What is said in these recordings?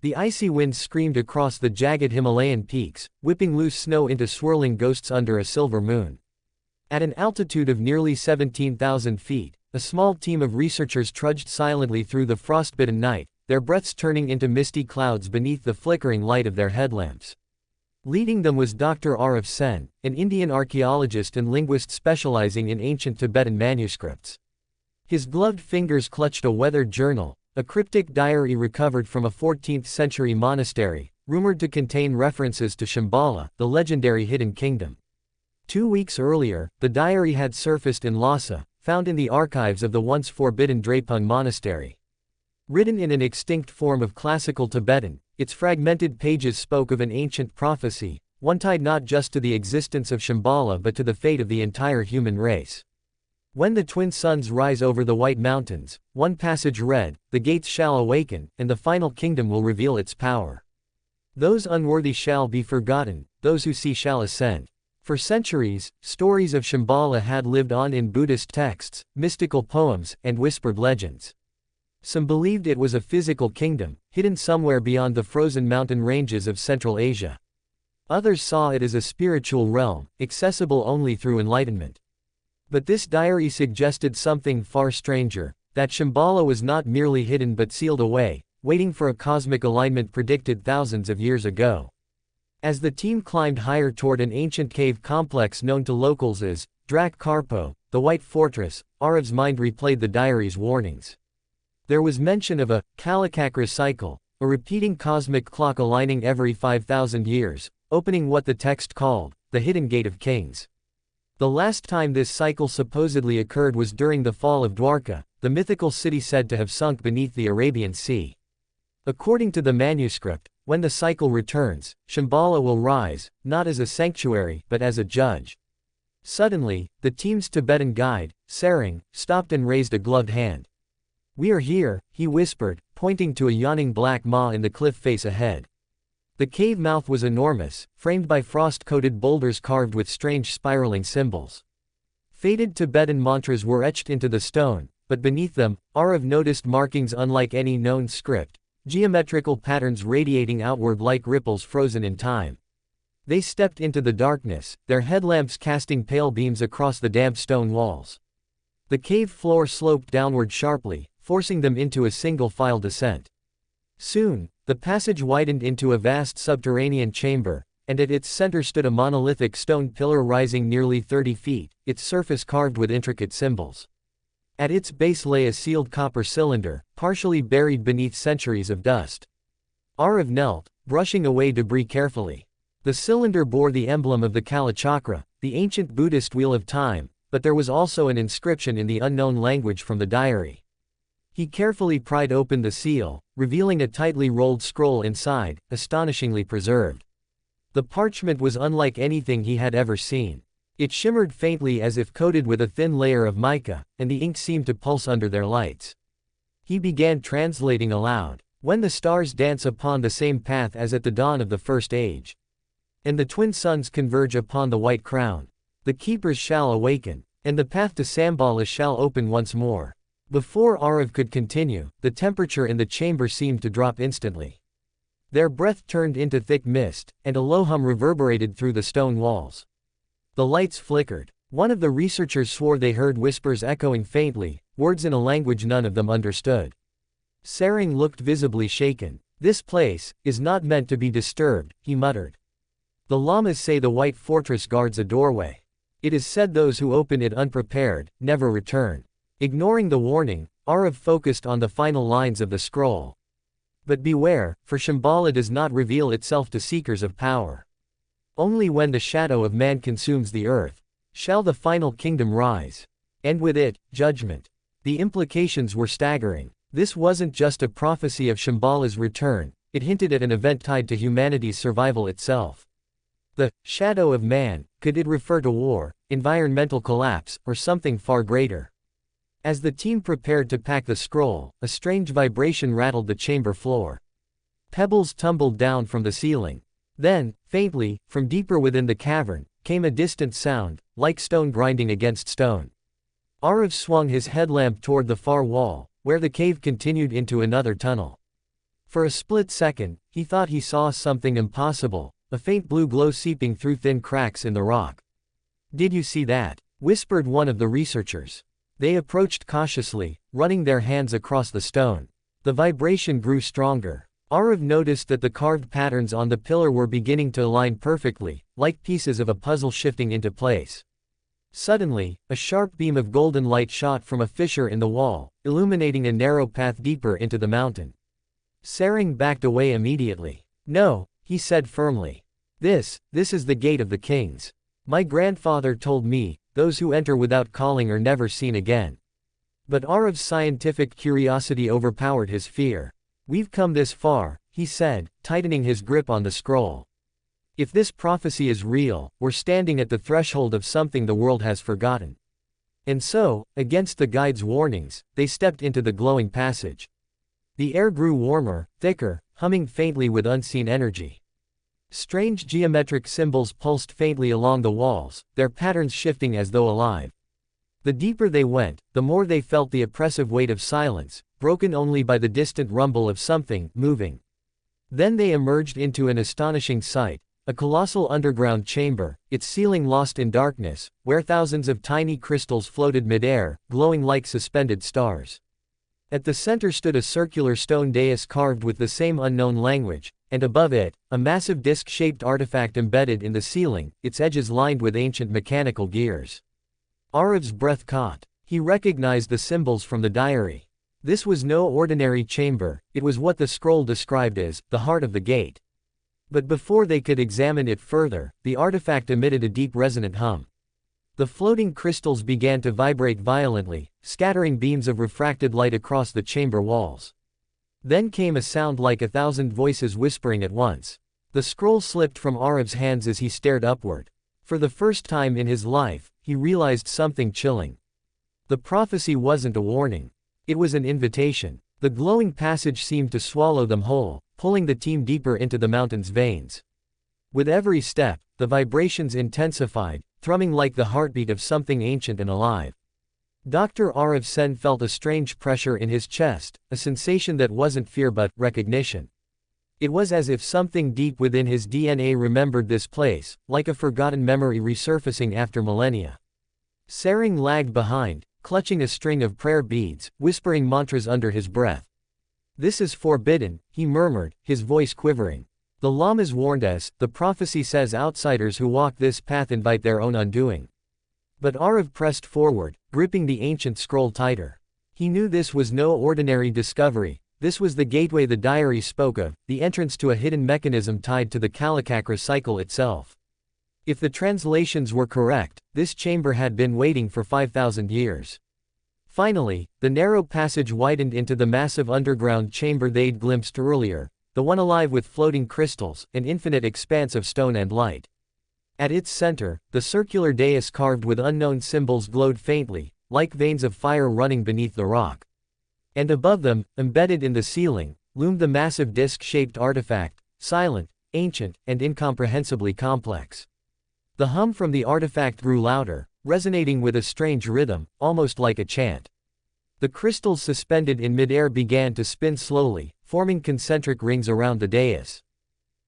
The icy wind screamed across the jagged Himalayan peaks, whipping loose snow into swirling ghosts under a silver moon. At an altitude of nearly 17,000 feet, a small team of researchers trudged silently through the frostbitten night, their breaths turning into misty clouds beneath the flickering light of their headlamps. Leading them was Dr. Arav Sen, an Indian archaeologist and linguist specializing in ancient Tibetan manuscripts. His gloved fingers clutched a weathered journal, a cryptic diary recovered from a 14th-century monastery, rumored to contain references to Shambhala, the legendary hidden kingdom. 2 weeks earlier, the diary had surfaced in Lhasa, found in the archives of the once forbidden Drepung monastery. Written in an extinct form of classical Tibetan, its fragmented pages spoke of an ancient prophecy, one tied not just to the existence of Shambhala but to the fate of the entire human race. When the twin suns rise over the white mountains, one passage read, the gates shall awaken, and the final kingdom will reveal its power. Those unworthy shall be forgotten, those who see shall ascend. For centuries, stories of Shambhala had lived on in Buddhist texts, mystical poems, and whispered legends. Some believed it was a physical kingdom, hidden somewhere beyond the frozen mountain ranges of Central Asia. Others saw it as a spiritual realm, accessible only through enlightenment. But this diary suggested something far stranger, that Shambhala was not merely hidden but sealed away, waiting for a cosmic alignment predicted thousands of years ago. As the team climbed higher toward an ancient cave complex known to locals as Drak Karpo, the White Fortress, Arav's mind replayed the diary's warnings. There was mention of a Kalachakra cycle, a repeating cosmic clock aligning every 5,000 years, opening what the text called the Hidden Gate of Kings. The last time this cycle supposedly occurred was during the fall of Dwarka, the mythical city said to have sunk beneath the Arabian Sea. According to the manuscript, when the cycle returns, Shambhala will rise, not as a sanctuary but as a judge. Suddenly, the team's Tibetan guide, Sarang, stopped and raised a gloved hand. "We are here," he whispered, pointing to a yawning black maw in the cliff face ahead. The cave mouth was enormous, framed by frost-coated boulders carved with strange spiraling symbols. Faded Tibetan mantras were etched into the stone, but beneath them, Arav noticed markings unlike any known script, geometrical patterns radiating outward like ripples frozen in time. They stepped into the darkness, their headlamps casting pale beams across the damp stone walls. The cave floor sloped downward sharply, forcing them into a single-file descent. Soon, the passage widened into a vast subterranean chamber, and at its center stood a monolithic stone pillar rising nearly 30 feet, its surface carved with intricate symbols. At its base lay a sealed copper cylinder, partially buried beneath centuries of dust. Arav knelt, brushing away debris carefully. The cylinder bore the emblem of the Kalachakra, the ancient Buddhist wheel of time, but there was also an inscription in the unknown language from the diary. He carefully pried open the seal, revealing a tightly rolled scroll inside, astonishingly preserved. The parchment was unlike anything he had ever seen. It shimmered faintly as if coated with a thin layer of mica, and the ink seemed to pulse under their lights. He began translating aloud. "When the stars dance upon the same path as at the dawn of the first age, and the twin suns converge upon the white crown, the keepers shall awaken, and the path to Shambhala shall open once more." Before Arav could continue, the temperature in the chamber seemed to drop instantly. Their breath turned into thick mist, and a low hum reverberated through the stone walls. The lights flickered. One of the researchers swore they heard whispers echoing faintly, words in a language none of them understood. Sarang looked visibly shaken. "This place is not meant to be disturbed," he muttered. "The lamas say the White Fortress guards a doorway. It is said those who open it unprepared never return." Ignoring the warning, Arav focused on the final lines of the scroll. "But beware, for Shambhala does not reveal itself to seekers of power. Only when the shadow of man consumes the earth, shall the final kingdom rise. And with it, judgment." The implications were staggering. This wasn't just a prophecy of Shambhala's return, it hinted at an event tied to humanity's survival itself. The shadow of man, could it refer to war, environmental collapse, or something far greater? As the team prepared to pack the scroll, a strange vibration rattled the chamber floor. Pebbles tumbled down from the ceiling. Then, faintly, from deeper within the cavern, came a distant sound, like stone grinding against stone. Arav swung his headlamp toward the far wall, where the cave continued into another tunnel. For a split second, he thought he saw something impossible, a faint blue glow seeping through thin cracks in the rock. "Did you see that?" whispered one of the researchers. They approached cautiously, running their hands across the stone. The vibration grew stronger. Arav noticed that the carved patterns on the pillar were beginning to align perfectly, like pieces of a puzzle shifting into place. Suddenly, a sharp beam of golden light shot from a fissure in the wall, illuminating a narrow path deeper into the mountain. Sarang backed away immediately. "No," he said firmly. This is the gate of the kings. My grandfather told me, those who enter without calling are never seen again." But Arav's scientific curiosity overpowered his fear. "We've come this far," he said, tightening his grip on the scroll. "If this prophecy is real, we're standing at the threshold of something the world has forgotten." And so, against the guide's warnings, they stepped into the glowing passage. The air grew warmer, thicker, humming faintly with unseen energy. Strange geometric symbols pulsed faintly along the walls, their patterns shifting as though alive. The deeper they went, the more they felt the oppressive weight of silence, broken only by the distant rumble of something moving. Then they emerged into an astonishing sight, a colossal underground chamber, its ceiling lost in darkness, where thousands of tiny crystals floated mid-air, glowing like suspended stars. At the center stood a circular stone dais carved with the same unknown language, and above it, a massive disc-shaped artifact embedded in the ceiling, its edges lined with ancient mechanical gears. Arav's breath caught. He recognized the symbols from the diary. This was no ordinary chamber, it was what the scroll described as the heart of the gate. But before they could examine it further, the artifact emitted a deep resonant hum. The floating crystals began to vibrate violently, scattering beams of refracted light across the chamber walls. Then came a sound like 1,000 voices whispering at once. The scroll slipped from Arav's hands as he stared upward. For the first time in his life, he realized something chilling. The prophecy wasn't a warning. It was an invitation. The glowing passage seemed to swallow them whole, pulling the team deeper into the mountain's veins. With every step, the vibrations intensified, thrumming like the heartbeat of something ancient and alive. Dr. Arav Sen felt a strange pressure in his chest, a sensation that wasn't fear but recognition. It was as if something deep within his DNA remembered this place, like a forgotten memory resurfacing after millennia. Sarang lagged behind, clutching a string of prayer beads, whispering mantras under his breath. "This is forbidden," he murmured, his voice quivering. "The lamas warned us, the prophecy says outsiders who walk this path invite their own undoing." But Arav pressed forward, gripping the ancient scroll tighter. He knew this was no ordinary discovery, this was the gateway the diary spoke of, the entrance to a hidden mechanism tied to the Kalachakra cycle itself. If the translations were correct, this chamber had been waiting for 5,000 years. Finally, the narrow passage widened into the massive underground chamber they'd glimpsed earlier, the one alive with floating crystals, an infinite expanse of stone and light. At its center, the circular dais carved with unknown symbols glowed faintly, like veins of fire running beneath the rock. And above them, embedded in the ceiling, loomed the massive disc-shaped artifact, silent, ancient, and incomprehensibly complex. The hum from the artifact grew louder, resonating with a strange rhythm, almost like a chant. The crystals suspended in midair began to spin slowly, forming concentric rings around the dais.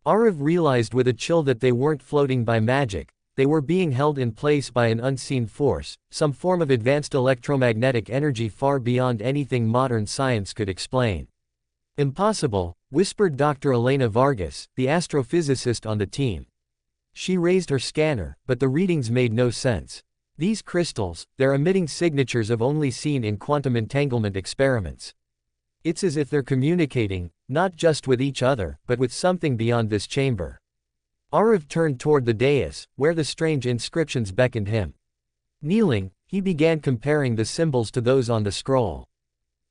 Arav realized with a chill that they weren't floating by magic, they were being held in place by an unseen force, some form of advanced electromagnetic energy far beyond anything modern science could explain. "Impossible," whispered Dr. Elena Vargas, the astrophysicist on the team. She raised her scanner, but the readings made no sense. These crystals, they're emitting signatures of only seen in quantum entanglement experiments. It's as if they're communicating, not just with each other, but with something beyond this chamber. Arav turned toward the dais, where the strange inscriptions beckoned him. Kneeling, he began comparing the symbols to those on the scroll.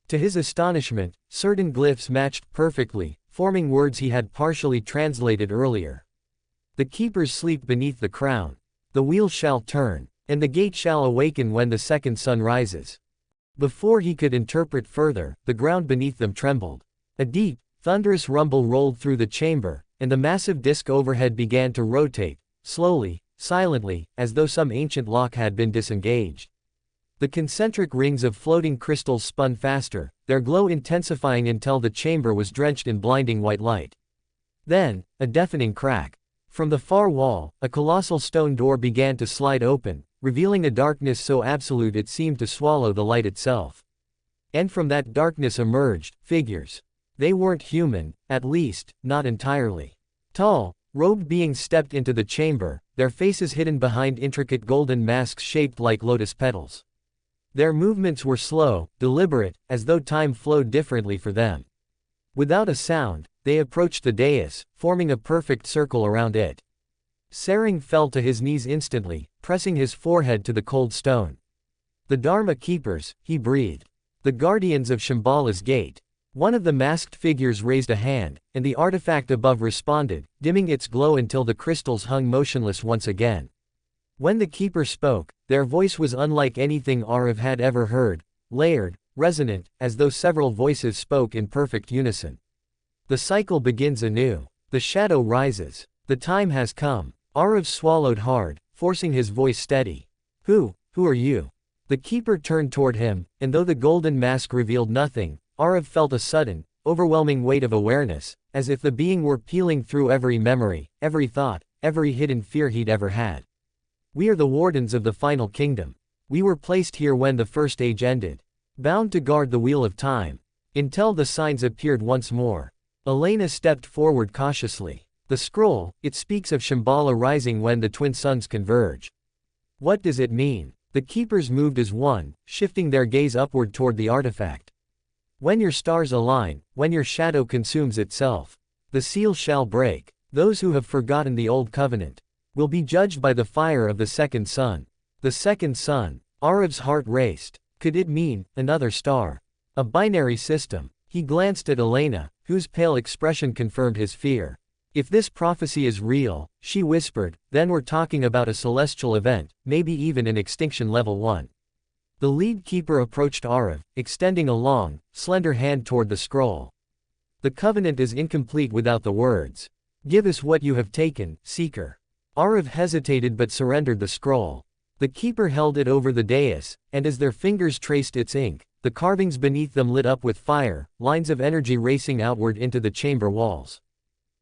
To his astonishment, certain glyphs matched perfectly, forming words he had partially translated earlier. "The keepers sleep beneath the crown. The wheel shall turn, and the gate shall awaken when the second sun rises." Before he could interpret further, the ground beneath them trembled. A deep, thunderous rumble rolled through the chamber, and the massive disc overhead began to rotate, slowly, silently, as though some ancient lock had been disengaged. The concentric rings of floating crystals spun faster, their glow intensifying until the chamber was drenched in blinding white light. Then, a deafening crack. From the far wall, a colossal stone door began to slide open, revealing a darkness so absolute it seemed to swallow the light itself. And from that darkness emerged figures. They weren't human, at least, not entirely. Tall, robed beings stepped into the chamber, their faces hidden behind intricate golden masks shaped like lotus petals. Their movements were slow, deliberate, as though time flowed differently for them. Without a sound, they approached the dais, forming a perfect circle around it. Sering fell to his knees instantly, pressing his forehead to the cold stone. "The Dharma keepers," he breathed. "The guardians of Shambhala's gate." One of the masked figures raised a hand, and the artifact above responded, dimming its glow until the crystals hung motionless once again. When the keeper spoke, their voice was unlike anything Arav had ever heard, layered, resonant, as though several voices spoke in perfect unison. "The cycle begins anew. The shadow rises. The time has come." Arav swallowed hard, forcing his voice steady. Who are you?" The keeper turned toward him, and though the golden mask revealed nothing, Arav felt a sudden, overwhelming weight of awareness, as if the being were peeling through every memory, every thought, every hidden fear he'd ever had. "We are the wardens of the final kingdom. We were placed here when the first age ended. Bound to guard the wheel of time. Until the signs appeared once more." Elena stepped forward cautiously. "The scroll, it speaks of Shambhala rising when the twin suns converge. What does it mean?" The keepers moved as one, shifting their gaze upward toward the artifact. "When your stars align, when your shadow consumes itself, the seal shall break. Those who have forgotten the old covenant will be judged by the fire of the second sun." The second sun. Arav's heart raced. Could it mean another star? A binary system? He glanced at Elena, whose pale expression confirmed his fear. "If this prophecy is real," she whispered, "then we're talking about a celestial event, maybe even an extinction level 1. The lead keeper approached Arav, extending a long, slender hand toward the scroll. "The covenant is incomplete without the words. Give us what you have taken, seeker." Arav hesitated but surrendered the scroll. The keeper held it over the dais, and as their fingers traced its ink, the carvings beneath them lit up with fire, lines of energy racing outward into the chamber walls.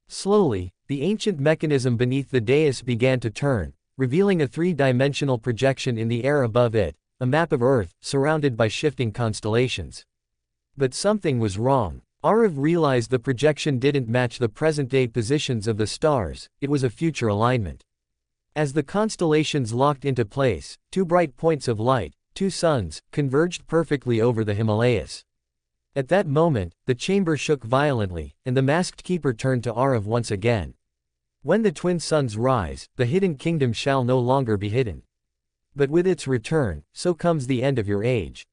Slowly, the ancient mechanism beneath the dais began to turn, revealing a three-dimensional projection in the air above it, a map of Earth, surrounded by shifting constellations. But something was wrong. Arav realized the projection didn't match the present-day positions of the stars, it was a future alignment. As the constellations locked into place, two bright points of light, two suns, converged perfectly over the Himalayas. At that moment, the chamber shook violently, and the masked keeper turned to Arav once again. "When the twin suns rise, the hidden kingdom shall no longer be hidden. But with its return, so comes the end of your age."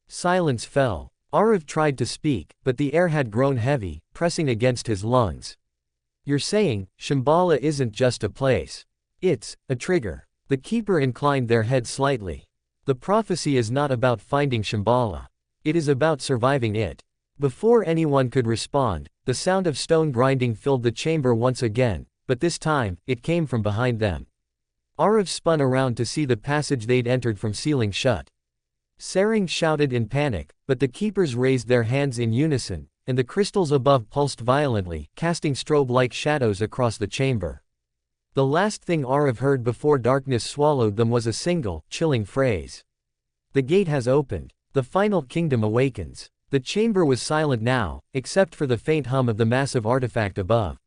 Silence fell. Arav tried to speak, but the air had grown heavy, pressing against his lungs. "You're saying, Shambhala isn't just a place. It's a trigger." The keeper inclined their head slightly. "The prophecy is not about finding Shambhala. It is about surviving it." Before anyone could respond, the sound of stone grinding filled the chamber once again, but this time, it came from behind them. Arav spun around to see the passage they'd entered from sealing shut. Sering shouted in panic, but the keepers raised their hands in unison, and the crystals above pulsed violently, casting strobe-like shadows across the chamber. The last thing Arav heard before darkness swallowed them was a single, chilling phrase. "The gate has opened. The final kingdom awakens." The chamber was silent now, except for the faint hum of the massive artifact above.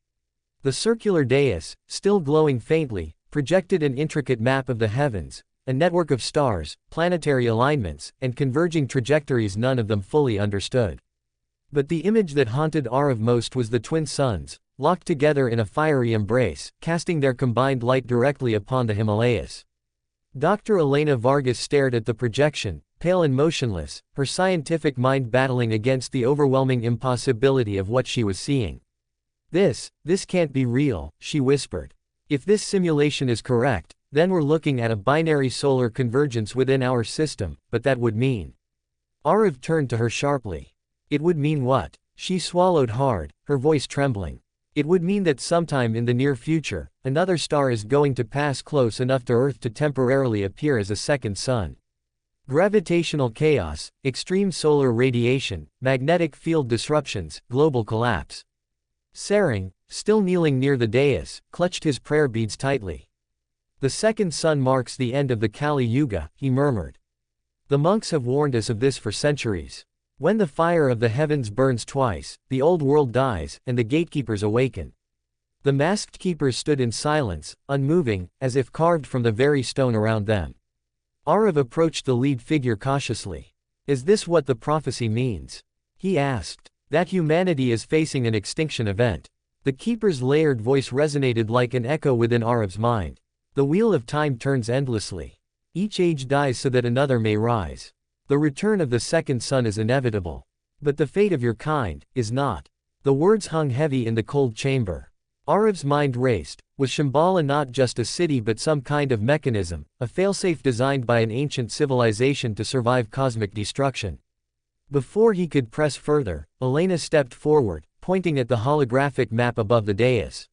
The circular dais, still glowing faintly, projected an intricate map of the heavens, a network of stars, planetary alignments, and converging trajectories none of them fully understood. But the image that haunted Arav most was the twin suns, locked together in a fiery embrace, casting their combined light directly upon the Himalayas. Dr. Elena Vargas stared at the projection, pale and motionless, her scientific mind battling against the overwhelming impossibility of what she was seeing. This can't be real," she whispered. "If this simulation is correct, then we're looking at a binary solar convergence within our system, but that would mean..." Arav turned to her sharply. "It would mean what?" She swallowed hard, her voice trembling. "It would mean that sometime in the near future, another star is going to pass close enough to Earth to temporarily appear as a second sun. Gravitational chaos, extreme solar radiation, magnetic field disruptions, global collapse. Sering, still kneeling near the dais, clutched his prayer beads tightly. The second sun marks the end of the Kali Yuga, he murmured. The monks have warned us of this for centuries. When the fire of the heavens burns twice, the old world dies, and the gatekeepers awaken. The masked keepers stood in silence, unmoving, as if carved from the very stone around them. Arav approached the lead figure cautiously. Is this what the prophecy means? He asked. That humanity is facing an extinction event. The keeper's layered voice resonated like an echo within Arav's mind. The wheel of time turns endlessly. Each age dies so that another may rise. The return of the second sun is inevitable. But the fate of your kind is not. The words hung heavy in the cold chamber. Arav's mind raced. Was Shambhala not just a city but some kind of mechanism, a failsafe designed by an ancient civilization to survive cosmic destruction? Before he could press further, Elena stepped forward, pointing at the holographic map above the dais.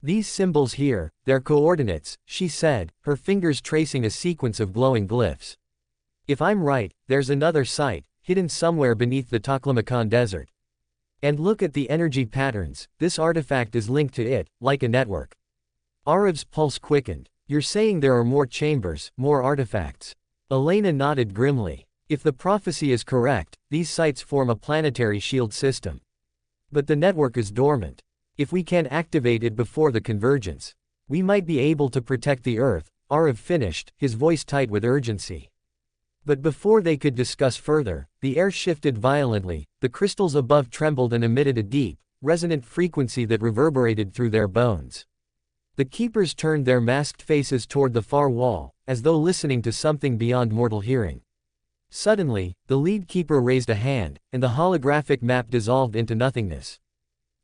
These symbols here, they're coordinates, she said, her fingers tracing a sequence of glowing glyphs. If I'm right, there's another site, hidden somewhere beneath the Taklamakan desert. And look at the energy patterns, this artifact is linked to it, like a network. Arav's pulse quickened. You're saying there are more chambers, more artifacts? Elena nodded grimly. If the prophecy is correct, these sites form a planetary shield system. But the network is dormant. If we can activate it before the convergence, we might be able to protect the Earth, Arav finished, his voice tight with urgency. But before they could discuss further, the air shifted violently, the crystals above trembled and emitted a deep, resonant frequency that reverberated through their bones. The keepers turned their masked faces toward the far wall, as though listening to something beyond mortal hearing. Suddenly, the lead keeper raised a hand, and the holographic map dissolved into nothingness.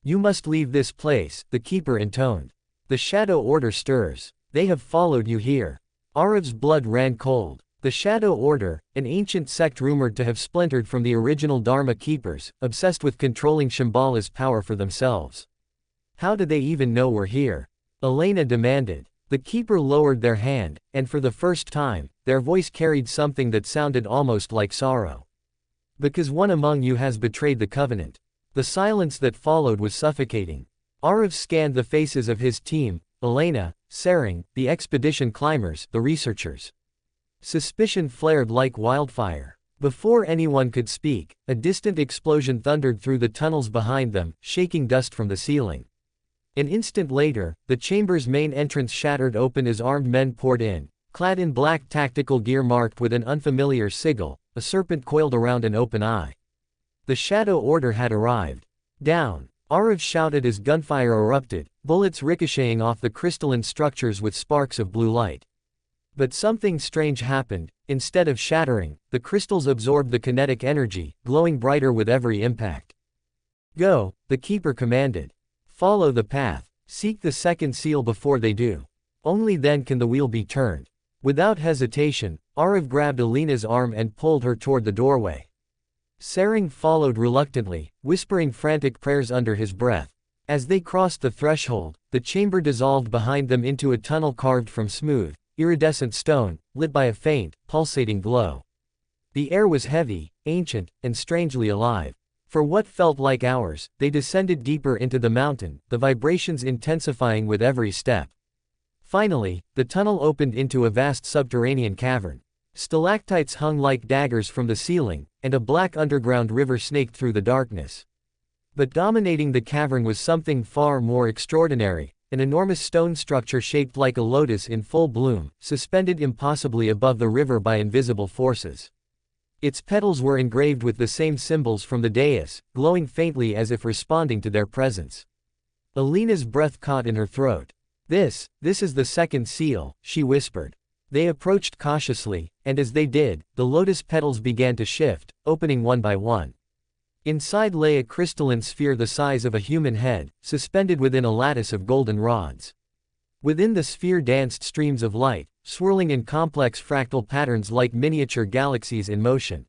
You must leave this place, the keeper intoned. The Shadow Order stirs. They have followed you here. Arav's blood ran cold. The Shadow Order, an ancient sect rumored to have splintered from the original Dharma keepers, obsessed with controlling Shambhala's power for themselves. How did they even know we're here? Elena demanded. The keeper lowered their hand, and for the first time, their voice carried something that sounded almost like sorrow. Because one among you has betrayed the covenant. The silence that followed was suffocating. Arav scanned the faces of his team, Elena, Sering, the expedition climbers, the researchers. Suspicion flared like wildfire. Before anyone could speak, a distant explosion thundered through the tunnels behind them, shaking dust from the ceiling. An instant later, the chamber's main entrance shattered open as armed men poured in, clad in black tactical gear marked with an unfamiliar sigil, a serpent coiled around an open eye. The Shadow Order had arrived. Down! Arav shouted as gunfire erupted, bullets ricocheting off the crystalline structures with sparks of blue light. But something strange happened. Instead of shattering, the crystals absorbed the kinetic energy, glowing brighter with every impact. Go, the keeper commanded. Follow the path. Seek the second seal before they do. Only then can the wheel be turned. Without hesitation, Arav grabbed Elena's arm and pulled her toward the doorway. Sering followed reluctantly, whispering frantic prayers under his breath. As they crossed the threshold, the chamber dissolved behind them into a tunnel carved from smooth, iridescent stone, lit by a faint, pulsating glow. The air was heavy, ancient, and strangely alive. For what felt like hours, they descended deeper into the mountain, the vibrations intensifying with every step. Finally, the tunnel opened into a vast subterranean cavern. Stalactites hung like daggers from the ceiling, and a black underground river snaked through the darkness. But dominating the cavern was something far more extraordinary, an enormous stone structure shaped like a lotus in full bloom, suspended impossibly above the river by invisible forces. Its petals were engraved with the same symbols from the dais, glowing faintly as if responding to their presence. Elena's breath caught in her throat. This is the second seal, she whispered. They approached cautiously, and as they did, the lotus petals began to shift, opening one by one. Inside lay a crystalline sphere the size of a human head, suspended within a lattice of golden rods. Within the sphere danced streams of light, swirling in complex fractal patterns like miniature galaxies in motion.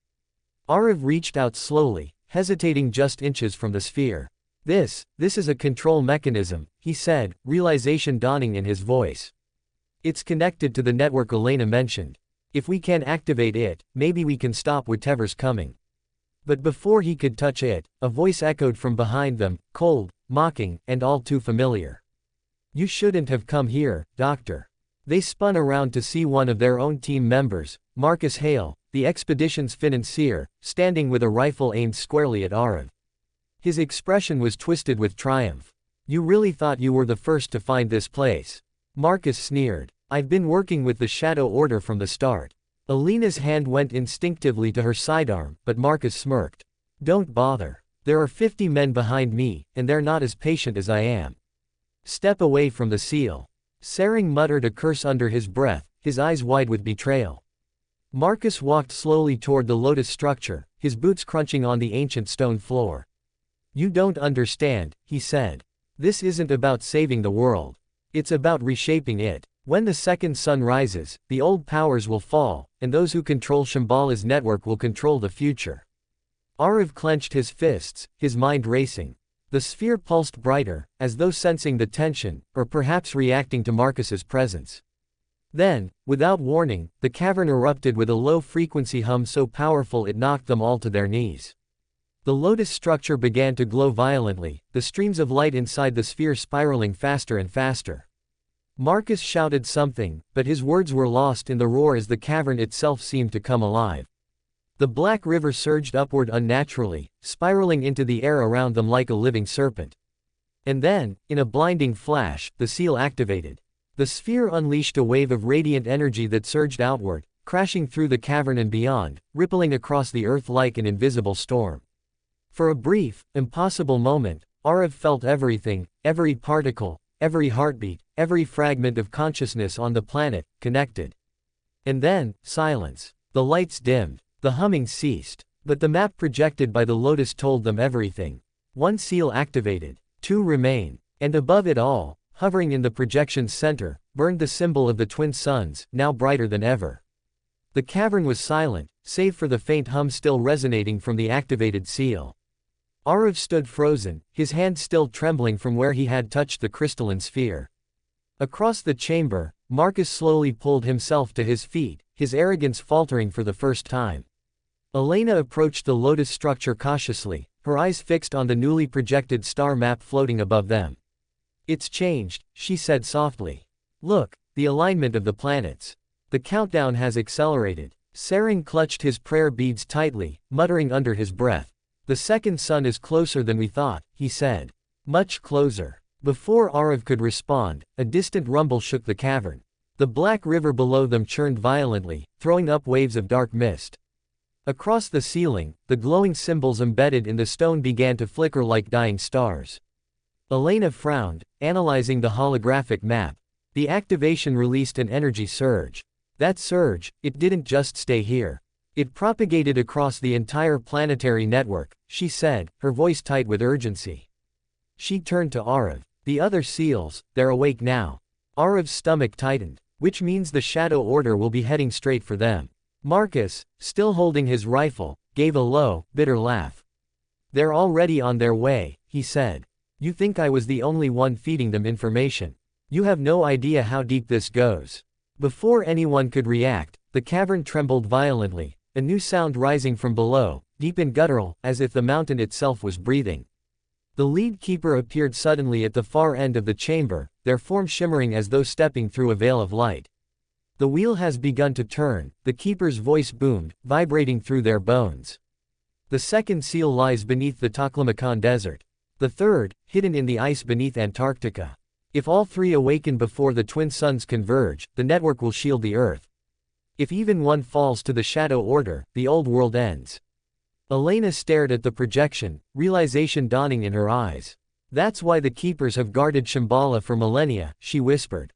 Arav reached out slowly, hesitating just inches from the sphere. This is a control mechanism, he said, realization dawning in his voice. It's connected to the network Elena mentioned. If we can activate it, maybe we can stop whatever's coming. But before he could touch it, a voice echoed from behind them, cold, mocking, and all too familiar. You shouldn't have come here, Doctor. They spun around to see one of their own team members, Marcus Hale, the expedition's financier, standing with a rifle aimed squarely at Arav. His expression was twisted with triumph. You really thought you were the first to find this place? Marcus sneered. I've been working with the Shadow Order from the start. Alina's hand went instinctively to her sidearm, but Marcus smirked. Don't bother. There are 50 men behind me, and they're not as patient as I am. Step away from the seal. Sering muttered a curse under his breath, his eyes wide with betrayal. Marcus walked slowly toward the lotus structure, his boots crunching on the ancient stone floor. You don't understand, he said. This isn't about saving the world. It's about reshaping it. When the second sun rises, the old powers will fall, and those who control Shambhala's network will control the future. Arav clenched his fists, his mind racing. The sphere pulsed brighter, as though sensing the tension, or perhaps reacting to Marcus's presence. Then, without warning, the cavern erupted with a low-frequency hum so powerful it knocked them all to their knees. The lotus structure began to glow violently, the streams of light inside the sphere spiraling faster and faster. Marcus shouted something, but his words were lost in the roar as the cavern itself seemed to come alive. The black river surged upward unnaturally, spiraling into the air around them like a living serpent. And then, in a blinding flash, the seal activated. The sphere unleashed a wave of radiant energy that surged outward, crashing through the cavern and beyond, rippling across the earth like an invisible storm. For a brief, impossible moment, Arav felt everything, every particle, every heartbeat, every fragment of consciousness on the planet, connected. And then, silence. The lights dimmed. The humming ceased. But the map projected by the lotus told them everything. 1 seal activated. 2 remain. And above it all, hovering in the projection's center, burned the symbol of the twin suns, now brighter than ever. The cavern was silent, save for the faint hum still resonating from the activated seal. Arav stood frozen, his hand still trembling from where he had touched the crystalline sphere. Across the chamber, Marcus slowly pulled himself to his feet, his arrogance faltering for the first time. Elena approached the lotus structure cautiously, her eyes fixed on the newly projected star map floating above them. It's changed, she said softly. Look, the alignment of the planets. The countdown has accelerated. Sering clutched his prayer beads tightly, muttering under his breath. The second sun is closer than we thought, he said. Much closer. Before Arav could respond, a distant rumble shook the cavern. The black river below them churned violently, throwing up waves of dark mist. Across the ceiling, the glowing symbols embedded in the stone began to flicker like dying stars. Elena frowned, analyzing the holographic map. The activation released an energy surge. That surge, it didn't just stay here. It propagated across the entire planetary network, she said, her voice tight with urgency. She turned to Arav. The other seals, they're awake now. Arav's stomach tightened, which means the Shadow Order will be heading straight for them. Marcus, still holding his rifle, gave a low, bitter laugh. They're already on their way, he said. You think I was the only one feeding them information. You have no idea how deep this goes. Before anyone could react, the cavern trembled violently, a new sound rising from below, deep and guttural, as if the mountain itself was breathing. The lead keeper appeared suddenly at the far end of the chamber, their form shimmering as though stepping through a veil of light. The wheel has begun to turn, the keeper's voice boomed, vibrating through their bones. The second seal lies beneath the Taklamakan Desert. The third, hidden in the ice beneath Antarctica. If all three awaken before the twin suns converge, the network will shield the Earth. If even one falls to the Shadow Order, the old world ends. Elena stared at the projection, realization dawning in her eyes. That's why the keepers have guarded Shambhala for millennia, she whispered.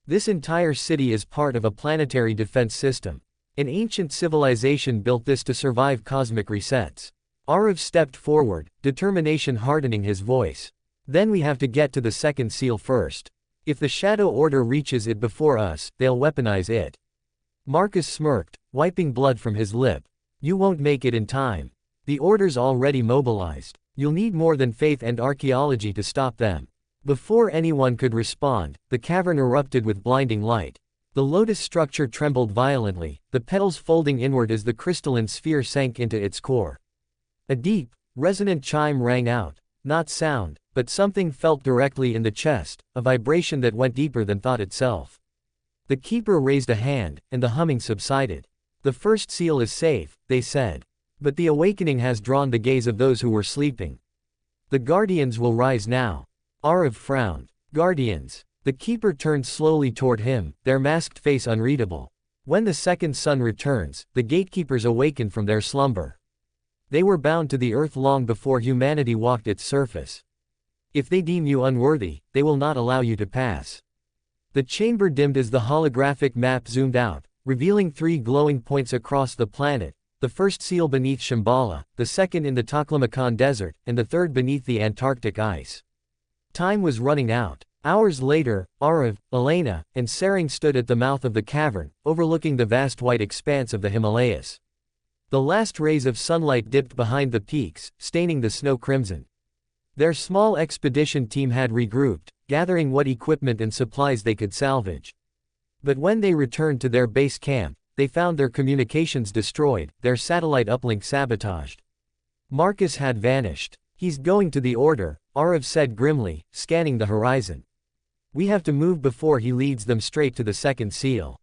This entire city is part of a planetary defense system. An ancient civilization built this to survive cosmic resets. Arav stepped forward, determination hardening his voice. Then we have to get to the second seal first. If the Shadow Order reaches it before us, they'll weaponize it. Marcus smirked, wiping blood from his lip. You won't make it in time. The Order's already mobilized. You'll need more than faith and archaeology to stop them. Before anyone could respond, the cavern erupted with blinding light. The lotus structure trembled violently, the petals folding inward as the crystalline sphere sank into its core. A deep, resonant chime rang out, not sound, but something felt directly in the chest, a vibration that went deeper than thought itself. The keeper raised a hand, and the humming subsided. The first seal is safe, they said. But the awakening has drawn the gaze of those who were sleeping. The guardians will rise now. Arav frowned. Guardians. The keeper turned slowly toward him, their masked face unreadable. When the second sun returns, the gatekeepers awaken from their slumber. They were bound to the earth long before humanity walked its surface. If they deem you unworthy, they will not allow you to pass. The chamber dimmed as the holographic map zoomed out, revealing 3 glowing points across the planet, the first seal beneath Shambhala, the second in the Taklamakan desert, and the third beneath the Antarctic ice. Time was running out. Hours later, Arav, Elena, and Sering stood at the mouth of the cavern, overlooking the vast white expanse of the Himalayas. The last rays of sunlight dipped behind the peaks, staining the snow crimson. Their small expedition team had regrouped, gathering what equipment and supplies they could salvage. But when they returned to their base camp, they found their communications destroyed, their satellite uplink sabotaged. Marcus had vanished. He's going to the Order, Arav said grimly, scanning the horizon. We have to move before he leads them straight to the second seal.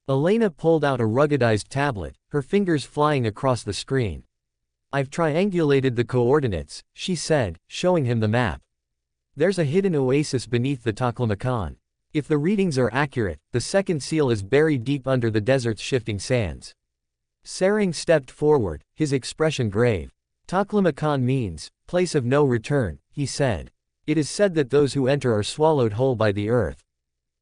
Elena pulled out a ruggedized tablet, her fingers flying across the screen. I've triangulated the coordinates, she said, showing him the map. There's a hidden oasis beneath the Taklamakan. If the readings are accurate, the second seal is buried deep under the desert's shifting sands. Sering stepped forward, his expression grave. Taklamakan means, place of no return, he said. It is said that those who enter are swallowed whole by the earth.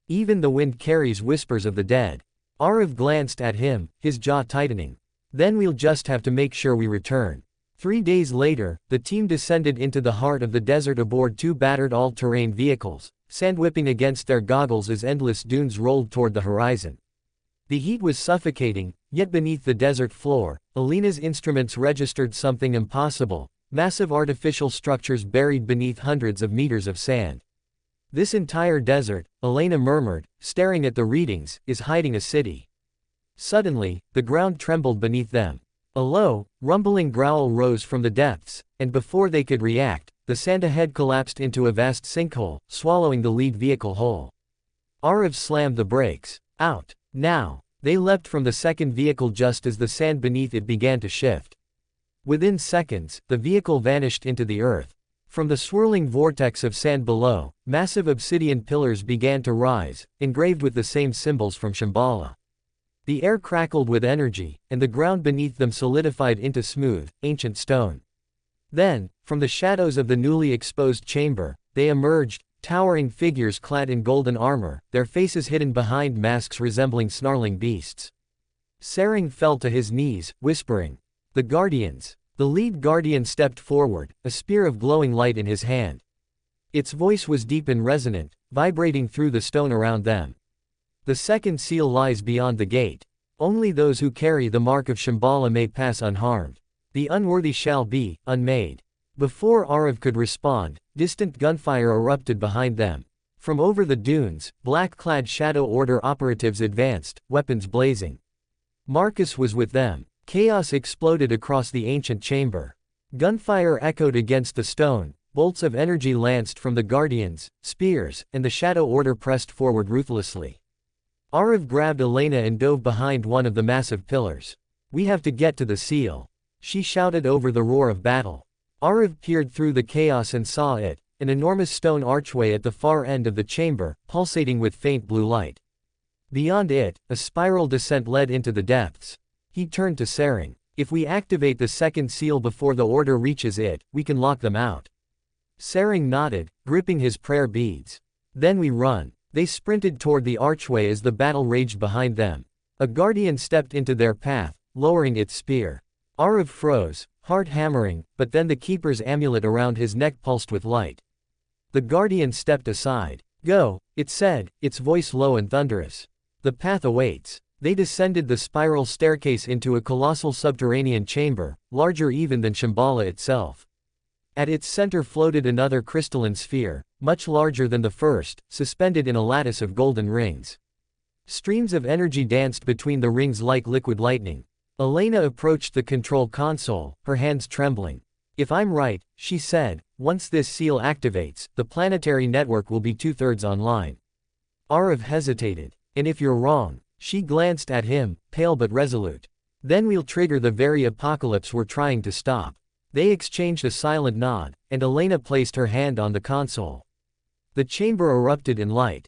Even the wind carries whispers of the dead. Arav glanced at him, his jaw tightening. Then we'll just have to make sure we return. 3 days later, the team descended into the heart of the desert aboard 2 battered all-terrain vehicles, sand whipping against their goggles as endless dunes rolled toward the horizon. The heat was suffocating, yet beneath the desert floor, Elena's instruments registered something impossible, massive artificial structures buried beneath hundreds of meters of sand. This entire desert, Elena murmured, staring at the readings, is hiding a city. Suddenly, the ground trembled beneath them. A low, rumbling growl rose from the depths, and before they could react, the sand ahead collapsed into a vast sinkhole, swallowing the lead vehicle whole. Arav slammed the brakes. Out. Now. They leapt from the second vehicle just as the sand beneath it began to shift. Within seconds, the vehicle vanished into the earth. From the swirling vortex of sand below, massive obsidian pillars began to rise, engraved with the same symbols from Shambhala. The air crackled with energy, and the ground beneath them solidified into smooth, ancient stone. Then, from the shadows of the newly exposed chamber, they emerged, towering figures clad in golden armor, their faces hidden behind masks resembling snarling beasts. Sering fell to his knees, whispering, "The Guardians." The lead guardian stepped forward, a spear of glowing light in his hand. Its voice was deep and resonant, vibrating through the stone around them. The second seal lies beyond the gate. Only those who carry the mark of Shambhala may pass unharmed. The unworthy shall be unmade. Before Arav could respond, distant gunfire erupted behind them. From over the dunes, black-clad Shadow Order operatives advanced, weapons blazing. Marcus was with them. Chaos exploded across the ancient chamber. Gunfire echoed against the stone, bolts of energy lanced from the Guardians, spears, and the Shadow Order pressed forward ruthlessly. Arav grabbed Elena and dove behind one of the massive pillars. "We have to get to the seal," she shouted over the roar of battle. Arav peered through the chaos and saw it, an enormous stone archway at the far end of the chamber, pulsating with faint blue light. Beyond it, a spiral descent led into the depths. He turned to Sering. "If we activate the second seal before the Order reaches it, we can lock them out." Sering nodded, gripping his prayer beads. "Then we run." They sprinted toward the archway as the battle raged behind them. A guardian stepped into their path, lowering its spear. Arav froze, heart hammering, but then the keeper's amulet around his neck pulsed with light. The guardian stepped aside. "Go," it said, its voice low and thunderous. "The path awaits." They descended the spiral staircase into a colossal subterranean chamber, larger even than Shambhala itself. At its center floated another crystalline sphere, much larger than the first, suspended in a lattice of golden rings. Streams of energy danced between the rings like liquid lightning. Elena approached the control console, her hands trembling. If I'm right, she said, once this seal activates, the planetary network will be 2/3 online. Arav hesitated. And if you're wrong? She glanced at him, pale but resolute. Then we'll trigger the very apocalypse we're trying to stop. They exchanged a silent nod, and Elena placed her hand on the console. The chamber erupted in light.